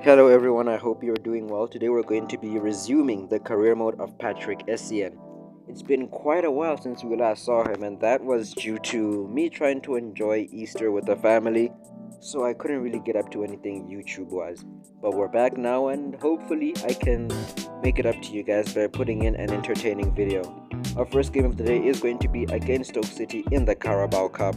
Hello everyone, I hope you're doing well. Today we're going to be resuming the career mode of Patrick Essien. It's been quite a while since we last saw him, and that was due to me trying to enjoy Easter with the family, so I couldn't really get up to anything YouTube-wise. But we're back now, and hopefully I can make it up to you guys by putting in an entertaining video. Our first game of the day is going to be against Stoke City in the Carabao Cup.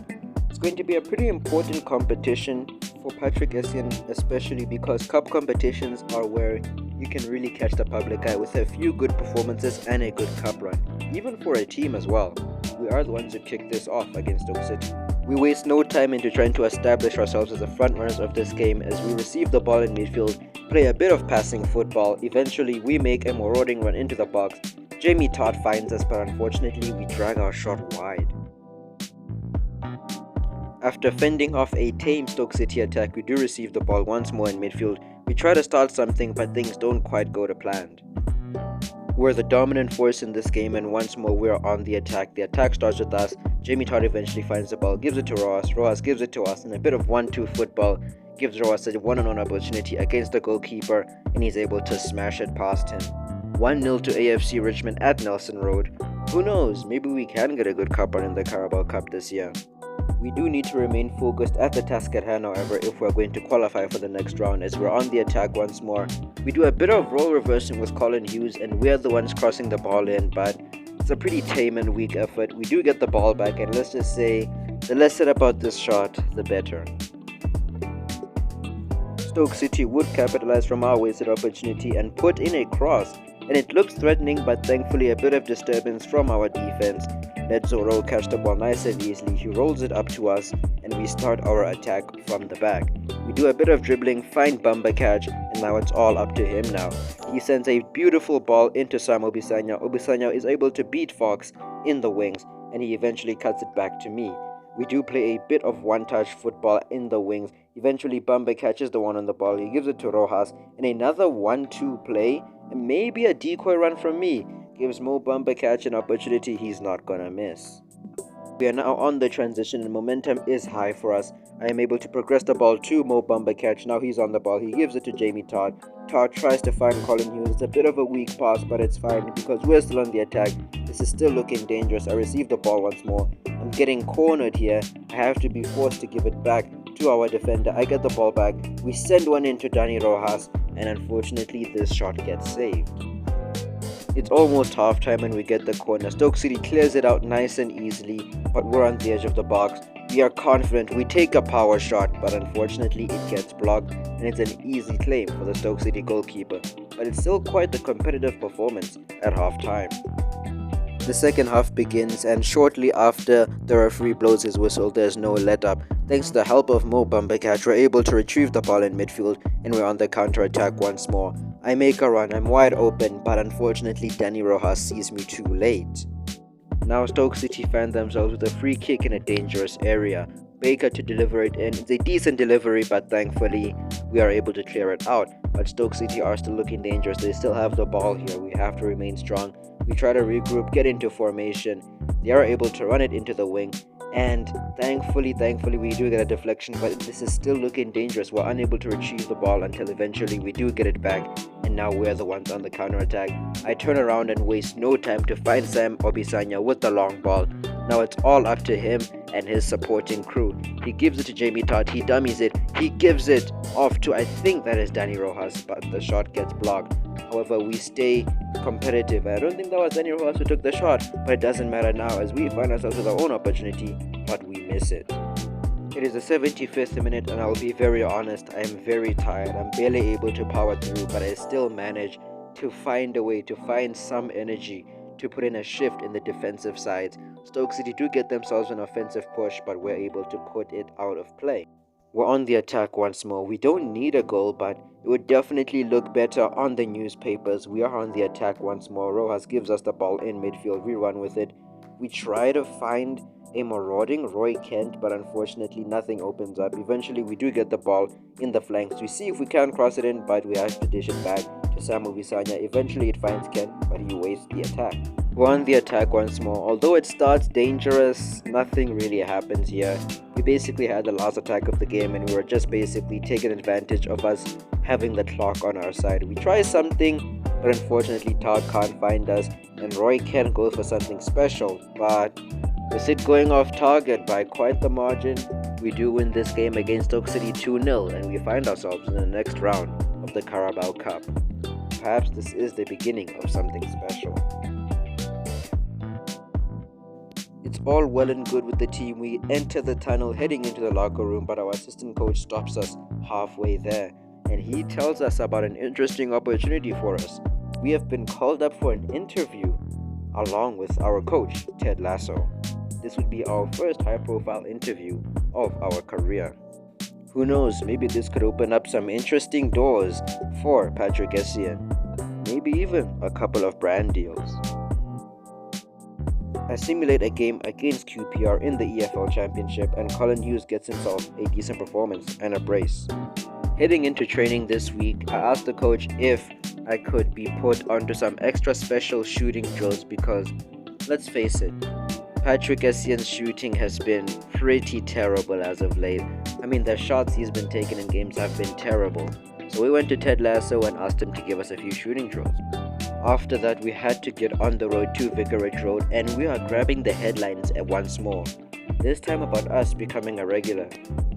It's going to be a pretty important competition for Patrick Essien, especially because cup competitions are where you can really catch the public eye with a few good performances and a good cup run, even for a team as well. We are the ones who kick this off against Stoke City. We waste no time into trying to establish ourselves as the front runners of this game as we receive the ball in midfield, play a bit of passing football. Eventually we make a marauding run into the box. Jamie Todd finds us, but unfortunately we drag our shot wide. After fending off a tame Stoke City attack, we do receive the ball once more in midfield. We try to start something, but things don't quite go to plan. We're the dominant force in this game, and once more we're on the attack. The attack starts with us. Jamie Todd eventually finds the ball, gives it to Rojas. Rojas gives it to us, and a bit of 1-2 football gives Rojas a one-on-one opportunity against the goalkeeper, and he's able to smash it past him. 1-0 to AFC Richmond at Nelson Road. Who knows, maybe we can get a good cup run in the Carabao Cup this year. We do need to remain focused at the task at hand, however, if we're going to qualify for the next round, as we're on the attack once more. We do a bit of role reversing with Colin Hughes, and we're the ones crossing the ball in, but it's a pretty tame and weak effort. We do get the ball back, and let's just say, the less said about this shot, the better. Stoke City would capitalize from our wasted opportunity and put in a cross, and it looks threatening, but thankfully a bit of disturbance from our defense. Let Zoro catch the ball nice and easily. He rolls it up to us, and we start our attack from the back. We do a bit of dribbling, find Bamba catch, and now it's all up to him now. He sends a beautiful ball into Sam Obisanya. Obisanya is able to beat Fox in the wings, and he eventually cuts it back to me. We do play a bit of one-touch football in the wings. Eventually Bamba catches the one on the ball. He gives it to Rojas, and another 1-2 play, and maybe a decoy run from me gives Mo Bamba catch an opportunity he's not gonna miss. We are now on the transition and momentum is high for us. I am able to progress the ball to Mo Bamba catch. Now he's on the ball. He gives it to Jamie Todd. Todd tries to find Colin Hughes. It's a bit of a weak pass, but it's fine because we're still on the attack. This is still looking dangerous. I receive the ball once more. I'm getting cornered here. I have to be forced to give it back to our defender. I get the ball back. We send one into Danny Rojas, and unfortunately this shot gets saved. It's almost half time and we get the corner. Stoke City clears it out nice and easily, but we're on the edge of the box. We are confident. We take a power shot, but unfortunately it gets blocked, and it's an easy claim for the Stoke City goalkeeper. But it's still quite the competitive performance at half time. The second half begins, and shortly after the referee blows his whistle, there's no let-up. Thanks to the help of Mo Bamba catch, we're able to retrieve the ball in midfield, and we're on the counter-attack once more. I make a run, I'm wide open, but unfortunately Danny Rojas sees me too late. Now Stoke City find themselves with a free kick in a dangerous area. Baker to deliver it in. It's a decent delivery, but thankfully we are able to clear it out. But Stoke City are still looking dangerous. They still have the ball here. We have to remain strong. We try to regroup, get into formation. They are able to run it into the wing, and thankfully we do get a deflection, but this is still looking dangerous. We're unable to retrieve the ball until eventually we do get it back, and now we're the ones on the counter-attack. I turn around and waste no time to find Sam Obisanya with the long ball. Now it's all up to him and his supporting crew. He gives it to Jamie Todd, he dummies it, he gives it off to, I think that is Danny Rojas, but the shot gets blocked. However, we stay competitive. I don't think that was Danny Rojas who took the shot, but it doesn't matter now as we find ourselves with our own opportunity, but we miss it. It is the 75th minute, and I'll be very honest, I am very tired. I'm barely able to power through, but I still manage to find a way, to find some energy to put in a shift in the defensive sides. Stoke City do get themselves an offensive push, but we're able to put it out of play. We're on the attack once more. We don't need a goal, but it would definitely look better on the newspapers. We are on the attack once more. Rojas gives us the ball in midfield. We run with it. We try to find a marauding Roy Kent, but unfortunately nothing opens up. Eventually we do get the ball in the flanks. We see if we can cross it in, but we have to dish it back to Sam Obisanya. Eventually it finds Kent, but he wastes the attack. We're on the attack once more. Although it starts dangerous, nothing really happens here. We basically had the last attack of the game and we were just basically taking advantage of us having the clock on our side. We try something, but unfortunately Todd can't find us and Roy can go for something special. But with it going off target by quite the margin, we do win this game against Stoke City 2-0 and we find ourselves in the next round of the Carabao Cup. Perhaps this is the beginning of something special. It's all well and good with the team. We enter the tunnel heading into the locker room, but our assistant coach stops us halfway there and he tells us about an interesting opportunity for us. We have been called up for an interview along with our coach, Ted Lasso. This would be our first high-profile interview of our career. Who knows, maybe this could open up some interesting doors for Patrick Essien. Maybe even a couple of brand deals. I simulate a game against QPR in the EFL Championship and Colin Hughes gets himself a decent performance and a brace. Heading into training this week, I asked the coach if I could be put onto some extra special shooting drills because, let's face it, Patrick Essien's shooting has been pretty terrible as of late. I mean, the shots he's been taking in games have been terrible. So we went to Ted Lasso and asked him to give us a few shooting drills. After that, we had to get on the road to Vicarage Road and we are grabbing the headlines once more. This time about us becoming a regular.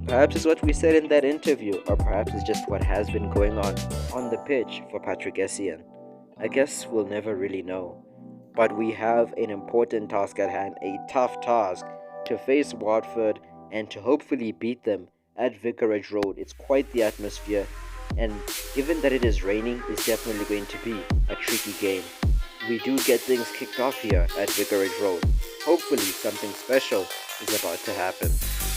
Perhaps it's what we said in that interview, or perhaps it's just what has been going on the pitch for Patrick Essien. I guess we'll never really know. But we have an important task at hand, a tough task to face Watford and to hopefully beat them at Vicarage Road. It's quite the atmosphere. And given that it is raining, it's definitely going to be a tricky game. We do get things kicked off here at Vicarage Road. Hopefully something special is about to happen.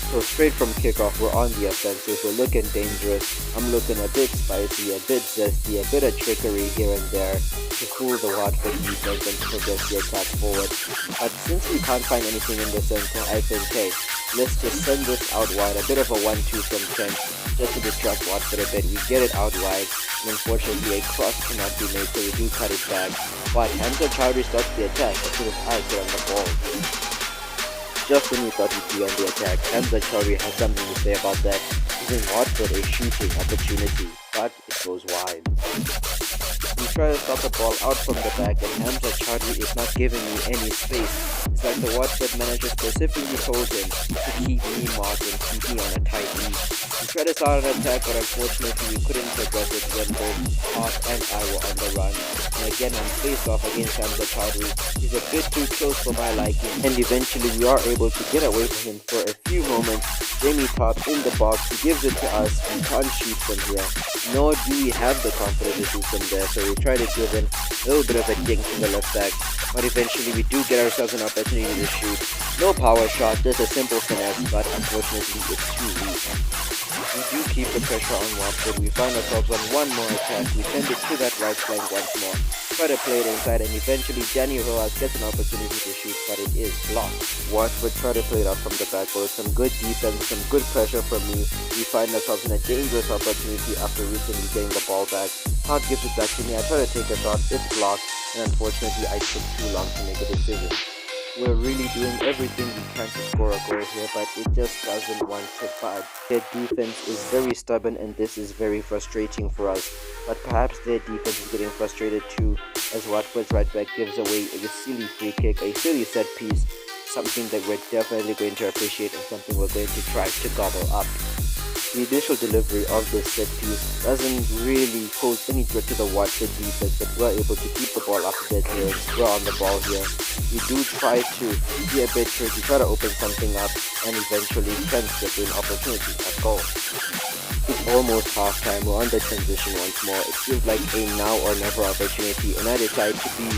So straight from kickoff, we're on the offensive, we're looking dangerous. I'm looking a bit spicy, a bit zesty, a bit of trickery here and there to fool the Watford defense and progress the attack forward. But since we can't find anything in the center, I think, hey, let's just send this out wide, a bit of a 1-2 from Trent, just to distract Watford a bit. We get it out wide, and unfortunately a cross cannot be made, so we do cut it back. But Hamza Chowdhury starts the attack as soon as I get on the ball. Just when we thought we'd be on the attack, Hamza Chowdhury has something to say about that, giving Watford a shooting opportunity, but it goes wide. We try to stop the ball out from the back and Hamza Chowdhury is not giving me any space. It's like the Watford manager specifically told him to keep me marked and keep me on a tight lead. We tried to start an attack, but unfortunately we couldn't progress it when both Hart and I were on the run. And again, on face-off against Hamza Chowdhury, he's a bit too close for my liking, and eventually we are able to get away from him for a few moments. Jamie Top in the box, he gives it to us, we can't shoot from here, nor do we have the confidence to shoot from there, so we try to give him a little bit of a dink to the left back, but eventually we do get ourselves an opportunity to shoot. No power shot, just a simple finesse, but unfortunately it's too weak. We do keep the pressure on Watford. We find ourselves on one more attack. We send it to that right flank once more. Try to play it inside and eventually Danny Rojas gets an opportunity to shoot, but it is blocked. Watford try to play it out from the back, but with some good defense, some good pressure from me, we find ourselves in a dangerous opportunity after recently getting the ball back. Hart gives it back to me. I try to take a shot, it's blocked, and unfortunately I took too long to make a decision. We're really doing everything we can to score a goal here, but it just doesn't want to budge. Their defense is very stubborn and this is very frustrating for us. But perhaps their defense is getting frustrated too, as Watford's right back gives away a silly free kick, a silly set piece, something that we're definitely going to appreciate and something we're going to try to gobble up. The initial delivery of this set piece doesn't really pose any threat to the Watford defense, but we're able to keep the ball up a bit here. We're on the ball here. We do try to be a bit tricky, try to open something up, and eventually Trent gets an opportunity at goal. It's almost half time, we're on the transition once more. It feels like a now or never opportunity, and I decide to be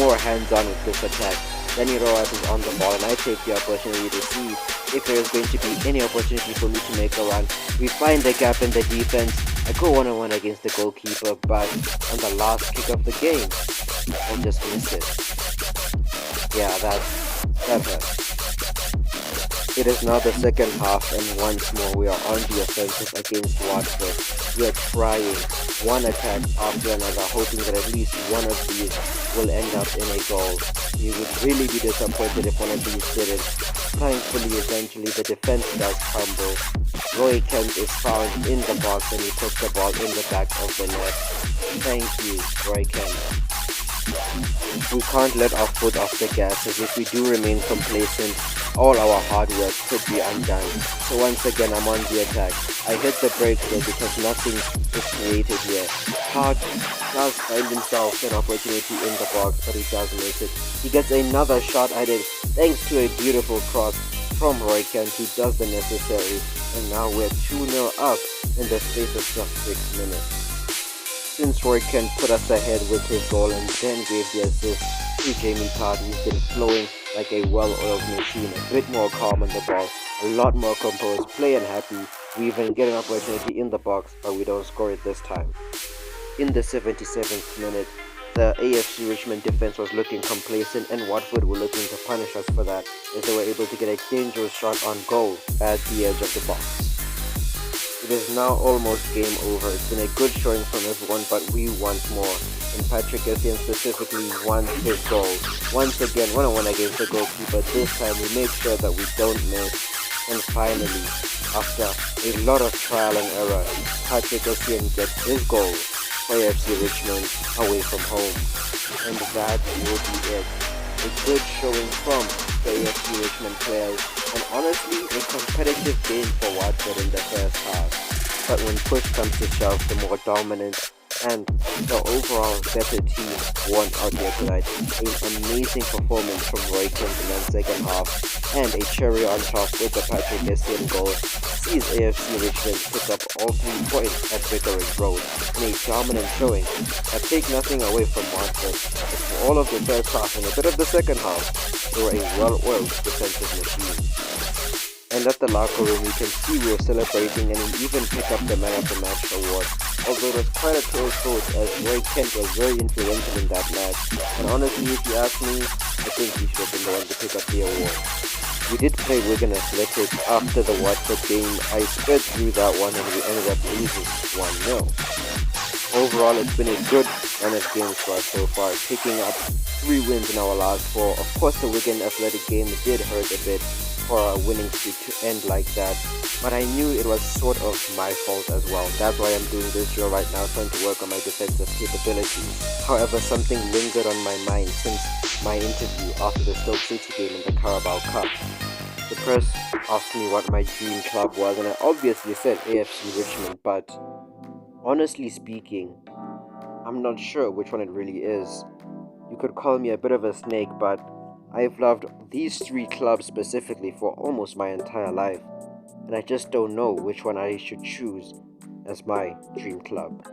more hands-on with this attack. Danny Rojas is on the ball, and I take the opportunity to see if there is going to be any opportunity for me to make a run. We find the gap in the defense. I go one-on-one against the goalkeeper, but on the last kick of the game, I'll just miss it. Yeah, that hurt. It is now the second half, and once more we are on the offensive against Watford. We are trying one attack after another, hoping that at least one of these will end up in a goal. We would really be disappointed if one of these didn't. Thankfully, eventually the defense does crumble. Roy Kent is found in the box and he puts the ball in the back of the net. Thank you, Roy Kent. We can't let our foot off the gas, as if we do remain complacent, all our hard work could be undone. So once again, I'm on the attack. I hit the brakes though because nothing is created here. Hart does find himself an opportunity in the box, but he does miss it. He gets another shot at it thanks to a beautiful cross from Roy Kent, who does the necessary. And now we're 2-0 up in the space of just 6 minutes. Since Roy Kent put us ahead with his goal and then gave the assist to Jamie Tart, who's been flowing like a well-oiled machine, a bit more calm on the ball, a lot more composed, playing happy. We even get an opportunity in the box, but we don't score it this time. In the 77th minute, the AFC Richmond defense was looking complacent, and Watford were looking to punish us for that, as they were able to get a dangerous shot on goal at the edge of the box. It is now almost game over. It's been a good showing from everyone, but we want more. And Patrick Essien specifically wants his goal. Once again, 1-on-1 against the goalkeeper. This time we make sure that we don't miss. And finally, after a lot of trial and error, Patrick Essien gets his goal for AFC Richmond away from home. And that will be it. A good showing from the AFC Richmond players, and honestly a competitive game for Watford in the first half. But when push comes to shove, the more dominant and the overall better team won out here tonight. An amazing performance from Roy Kent in the second half, and a cherry on top with the Patrick Essien goal sees AFC Richmond pick up all 3 points at Vicarage Road in a dominant showing. I take nothing away from Watford, but for all of the first half and a bit of the second half, they were a well-oiled defensive machine. And at the locker room, we can see we were celebrating, and we even pick up the Man of the Match award. Although it was quite a close vote, as Roy Kent was very influential in that match. And honestly, if you ask me, I think he should have been the one to pick up the award. We did play Wigan Athletic after the Watford game. I sped through that one and we ended up losing 1-0. Overall, it's been a good run of games for us so far, picking up 3 wins in our last 4. Of course, the Wigan Athletic game did hurt a bit for our winning streak to end like that, but I knew it was sort of my fault as well. That's why I'm doing this show right now, trying to work on my defensive capabilities. However, something lingered on my mind since my interview after the Stoke City game in the Carabao Cup. The press asked me what my dream club was, and I obviously said AFC Richmond, but honestly speaking, I'm not sure which one it really is. You could call me a bit of a snake, but I've loved these 3 clubs specifically for almost my entire life, and I just don't know which one I should choose as my dream club.